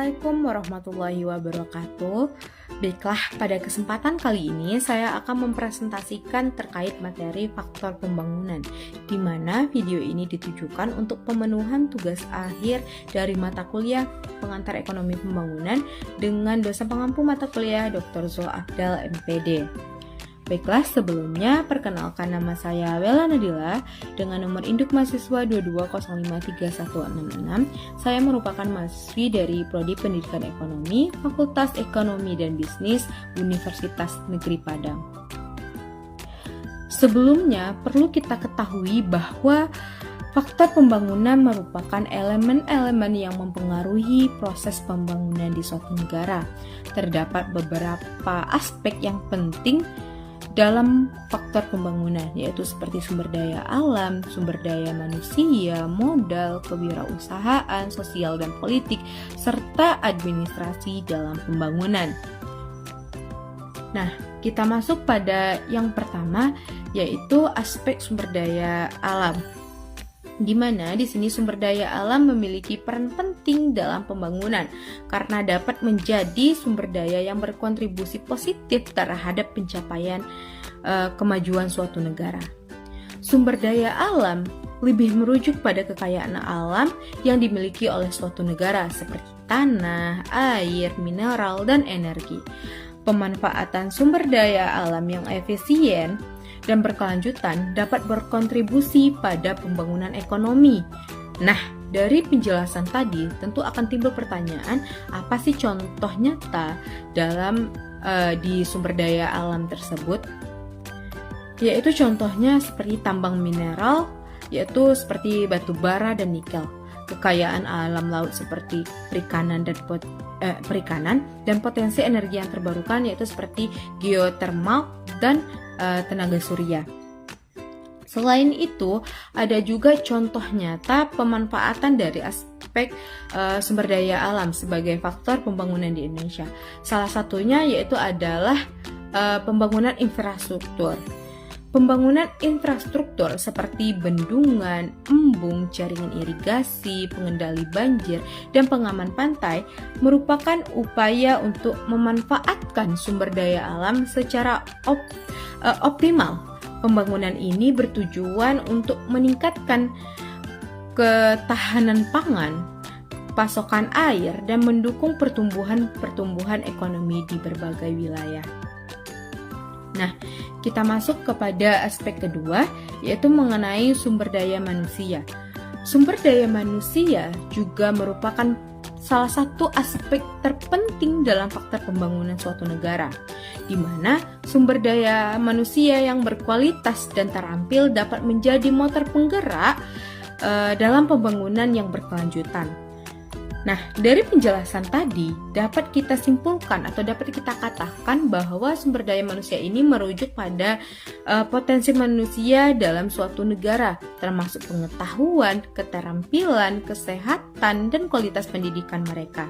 Assalamualaikum warahmatullahi wabarakatuh. Baiklah, pada kesempatan kali ini saya akan mempresentasikan terkait materi faktor pembangunan, di mana video ini ditujukan untuk pemenuhan tugas akhir dari mata kuliah pengantar ekonomi pembangunan dengan dosen pengampu mata kuliah Dr. Zul Afdal MPD. Baiklah, sebelumnya perkenalkan nama saya Wela Nadila dengan nomor induk mahasiswa 220531666. Saya merupakan mahasiswi dari Prodi Pendidikan Ekonomi, Fakultas Ekonomi dan Bisnis, Universitas Negeri Padang. Sebelumnya, perlu kita ketahui bahwa faktor pembangunan merupakan elemen-elemen yang mempengaruhi proses pembangunan di suatu negara. Terdapat beberapa aspek yang penting dalam faktor pembangunan, yaitu seperti sumber daya alam, sumber daya manusia, modal, kewirausahaan, sosial dan politik, serta administrasi dalam pembangunan. Nah, kita masuk pada yang pertama, yaitu aspek sumber daya alam. Di mana di sini sumber daya alam memiliki peran penting dalam pembangunan karena dapat menjadi sumber daya yang berkontribusi positif terhadap pencapaian kemajuan suatu negara. Sumber daya alam lebih merujuk pada kekayaan alam yang dimiliki oleh suatu negara seperti tanah, air, mineral, dan energi. Pemanfaatan sumber daya alam yang efisien dan berkelanjutan dapat berkontribusi pada pembangunan ekonomi. Nah, dari penjelasan tadi tentu akan timbul pertanyaan, apa sih contoh nyata dalam di sumber daya alam tersebut? Yaitu contohnya seperti tambang mineral, yaitu seperti batu bara dan nikel. Kekayaan alam laut seperti perikanan dan potensi energi yang terbarukan yaitu seperti geotermal dan tenaga surya. Selain itu, ada juga contoh nyata pemanfaatan dari aspek sumber daya alam sebagai faktor pembangunan di Indonesia. Salah satunya yaitu adalah pembangunan infrastruktur. Pembangunan infrastruktur seperti bendungan, embung, jaringan irigasi, pengendali banjir, dan pengaman pantai merupakan upaya untuk memanfaatkan sumber daya alam secara optimal. Pembangunan ini bertujuan untuk meningkatkan ketahanan pangan, pasokan air, dan mendukung pertumbuhan ekonomi di berbagai wilayah. Nah, kita masuk kepada aspek kedua, yaitu mengenai sumber daya manusia. Sumber daya manusia juga merupakan salah satu aspek terpenting dalam faktor pembangunan suatu negara, di mana sumber daya manusia yang berkualitas dan terampil dapat menjadi motor penggerak dalam pembangunan yang berkelanjutan. Nah, dari penjelasan tadi dapat kita simpulkan atau dapat kita katakan bahwa sumber daya manusia ini merujuk pada potensi manusia dalam suatu negara, termasuk pengetahuan, keterampilan, kesehatan, dan kualitas pendidikan mereka.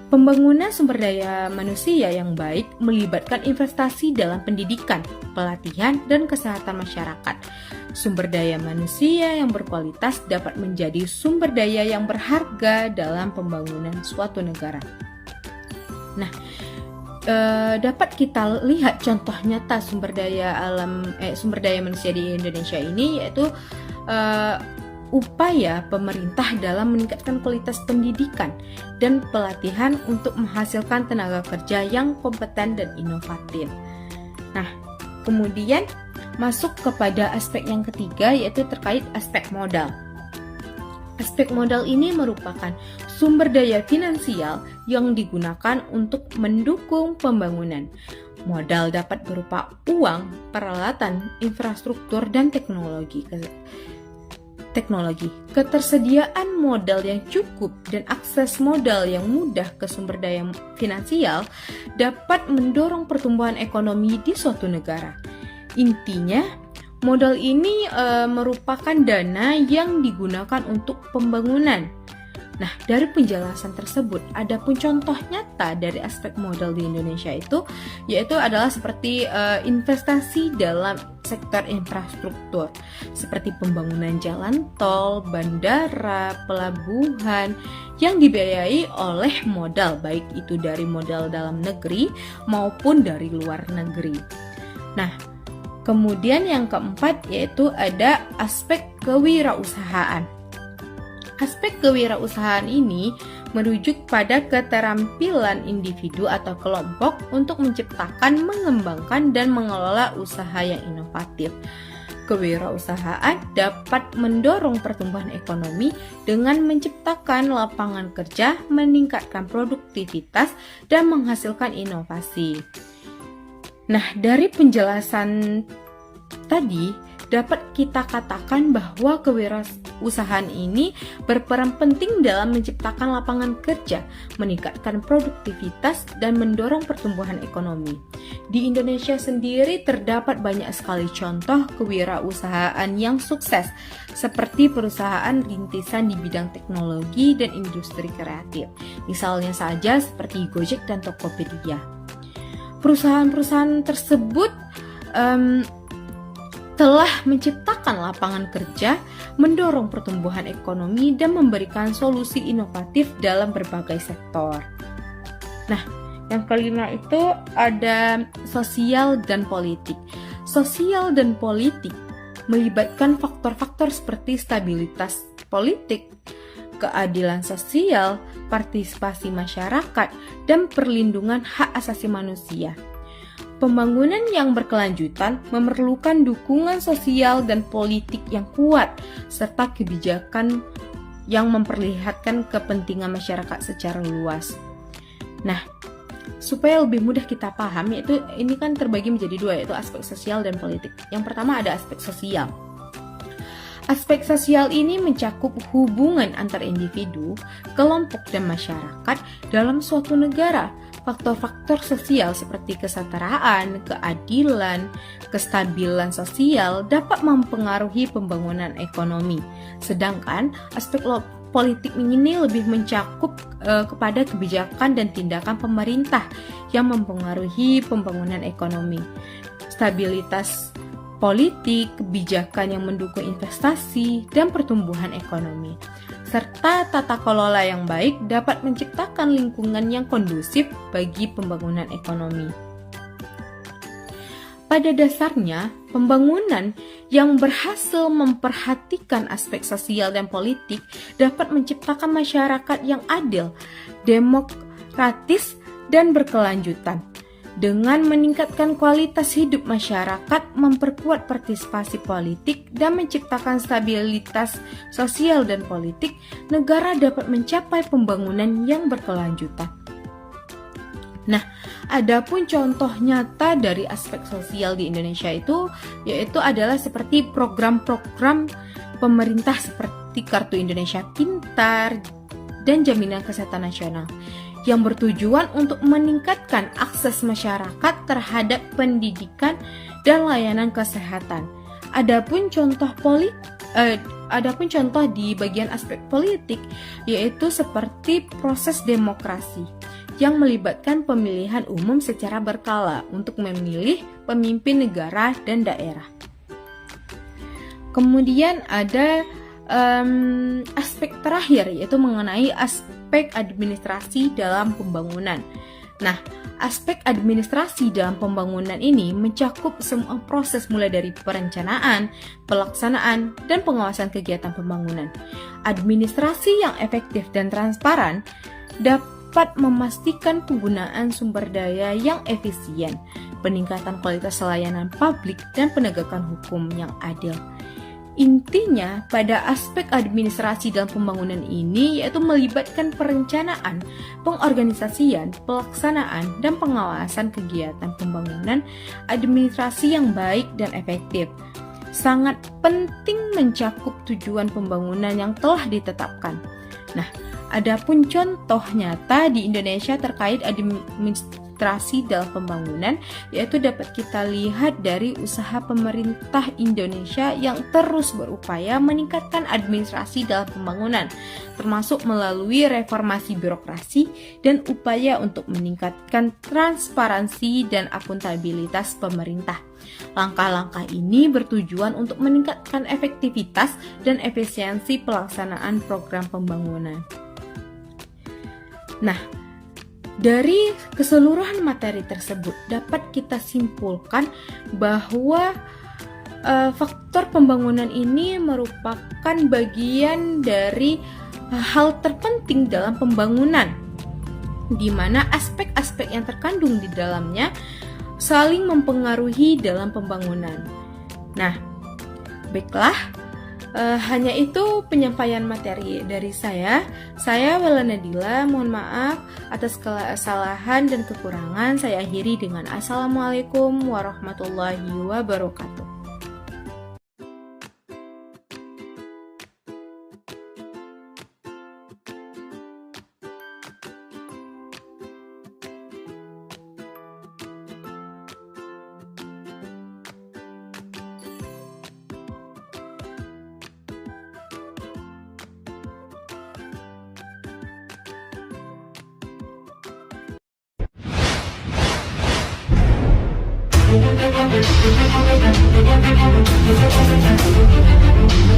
Pembangunan sumber daya manusia yang baik melibatkan investasi dalam pendidikan, pelatihan, dan kesehatan masyarakat. Sumber daya manusia yang berkualitas dapat menjadi sumber daya yang berharga dalam pembangunan suatu negara. Nah, dapat kita lihat contoh nyata sumber daya manusia di Indonesia ini, yaitu upaya pemerintah dalam meningkatkan kualitas pendidikan dan pelatihan untuk menghasilkan tenaga kerja yang kompeten dan inovatif. Nah, kemudian masuk kepada aspek yang ketiga, yaitu terkait aspek modal. Aspek modal ini merupakan sumber daya finansial yang digunakan untuk mendukung pembangunan. Modal dapat berupa uang, peralatan, infrastruktur, dan teknologi. Ketersediaan modal yang cukup dan akses modal yang mudah ke sumber daya finansial dapat mendorong pertumbuhan ekonomi di suatu negara. Intinya, modal ini merupakan dana yang digunakan untuk pembangunan. Nah, dari penjelasan tersebut, ada pun contoh nyata dari aspek modal di Indonesia itu, yaitu adalah seperti investasi dalam sektor infrastruktur, seperti pembangunan jalan tol, bandara, pelabuhan, yang dibiayai oleh modal, baik itu dari modal dalam negeri maupun dari luar negeri. Nah, kemudian yang keempat yaitu ada aspek kewirausahaan. Aspek kewirausahaan ini merujuk pada keterampilan individu atau kelompok untuk menciptakan, mengembangkan, dan mengelola usaha yang inovatif. Kewirausahaan dapat mendorong pertumbuhan ekonomi dengan menciptakan lapangan kerja, meningkatkan produktivitas, dan menghasilkan inovasi. Nah, dari penjelasan tadi, dapat kita katakan bahwa kewirausahaan ini berperan penting dalam menciptakan lapangan kerja, meningkatkan produktivitas, dan mendorong pertumbuhan ekonomi. Di Indonesia sendiri terdapat banyak sekali contoh kewirausahaan yang sukses, seperti perusahaan rintisan di bidang teknologi dan industri kreatif. Misalnya saja seperti Gojek dan Tokopedia. Perusahaan-perusahaan tersebut telah menciptakan lapangan kerja, mendorong pertumbuhan ekonomi, dan memberikan solusi inovatif dalam berbagai sektor. Nah, yang kelima itu ada sosial dan politik. Sosial dan politik melibatkan faktor-faktor seperti stabilitas politik, keadilan sosial, partisipasi masyarakat, dan perlindungan hak asasi manusia. Pembangunan yang berkelanjutan memerlukan dukungan sosial dan politik yang kuat, serta kebijakan yang memperlihatkan kepentingan masyarakat secara luas. Nah, supaya lebih mudah kita paham, yaitu ini kan terbagi menjadi dua, yaitu aspek sosial dan politik. Yang pertama ada aspek sosial. Aspek sosial ini mencakup hubungan antar individu, kelompok, dan masyarakat dalam suatu negara. Faktor-faktor sosial seperti kesetaraan, keadilan, kestabilan sosial dapat mempengaruhi pembangunan ekonomi. Sedangkan aspek politik ini lebih mencakup kepada kebijakan dan tindakan pemerintah yang mempengaruhi pembangunan ekonomi. Stabilitas politik, kebijakan yang mendukung investasi dan pertumbuhan ekonomi, serta tata kelola yang baik dapat menciptakan lingkungan yang kondusif bagi pembangunan ekonomi. Pada dasarnya, pembangunan yang berhasil memperhatikan aspek sosial dan politik dapat menciptakan masyarakat yang adil, demokratis, dan berkelanjutan. Dengan meningkatkan kualitas hidup masyarakat, memperkuat partisipasi politik, dan menciptakan stabilitas sosial dan politik, negara dapat mencapai pembangunan yang berkelanjutan. Nah, adapun contoh nyata dari aspek sosial di Indonesia itu, yaitu adalah seperti program-program pemerintah seperti Kartu Indonesia Pintar dan Jaminan Kesehatan Nasional, yang bertujuan untuk meningkatkan akses masyarakat terhadap pendidikan dan layanan kesehatan. Adapun contoh di bagian aspek politik, yaitu seperti proses demokrasi yang melibatkan pemilihan umum secara berkala untuk memilih pemimpin negara dan daerah. Kemudian ada aspek terakhir, yaitu mengenai aspek administrasi dalam pembangunan. Nah, aspek administrasi dalam pembangunan ini mencakup semua proses mulai dari perencanaan, pelaksanaan, dan pengawasan kegiatan pembangunan. Administrasi yang efektif dan transparan dapat memastikan penggunaan sumber daya yang efisien, peningkatan kualitas layanan publik, dan penegakan hukum yang adil. Intinya, pada aspek administrasi dalam pembangunan ini yaitu melibatkan perencanaan, pengorganisasian, pelaksanaan, dan pengawasan kegiatan pembangunan administrasi yang baik dan efektif. Sangat penting mencakup tujuan pembangunan yang telah ditetapkan. Nah, adapun contoh nyata di Indonesia terkait administrasi dalam pembangunan, yaitu dapat kita lihat dari usaha pemerintah Indonesia yang terus berupaya meningkatkan administrasi dalam pembangunan, termasuk melalui reformasi birokrasi dan upaya untuk meningkatkan transparansi dan akuntabilitas pemerintah. Langkah-langkah ini bertujuan untuk meningkatkan efektivitas dan efisiensi pelaksanaan program pembangunan. Nah, dari keseluruhan materi tersebut dapat kita simpulkan bahwa faktor pembangunan ini merupakan bagian dari hal terpenting dalam pembangunan, di mana aspek-aspek yang terkandung di dalamnya saling mempengaruhi dalam pembangunan. Nah, baiklah, hanya itu penyampaian materi dari saya. Saya Wela Nadila, mohon maaf atas kesalahan dan kekurangan. Saya akhiri dengan Assalamualaikum warahmatullahi wabarakatuh. Thank you.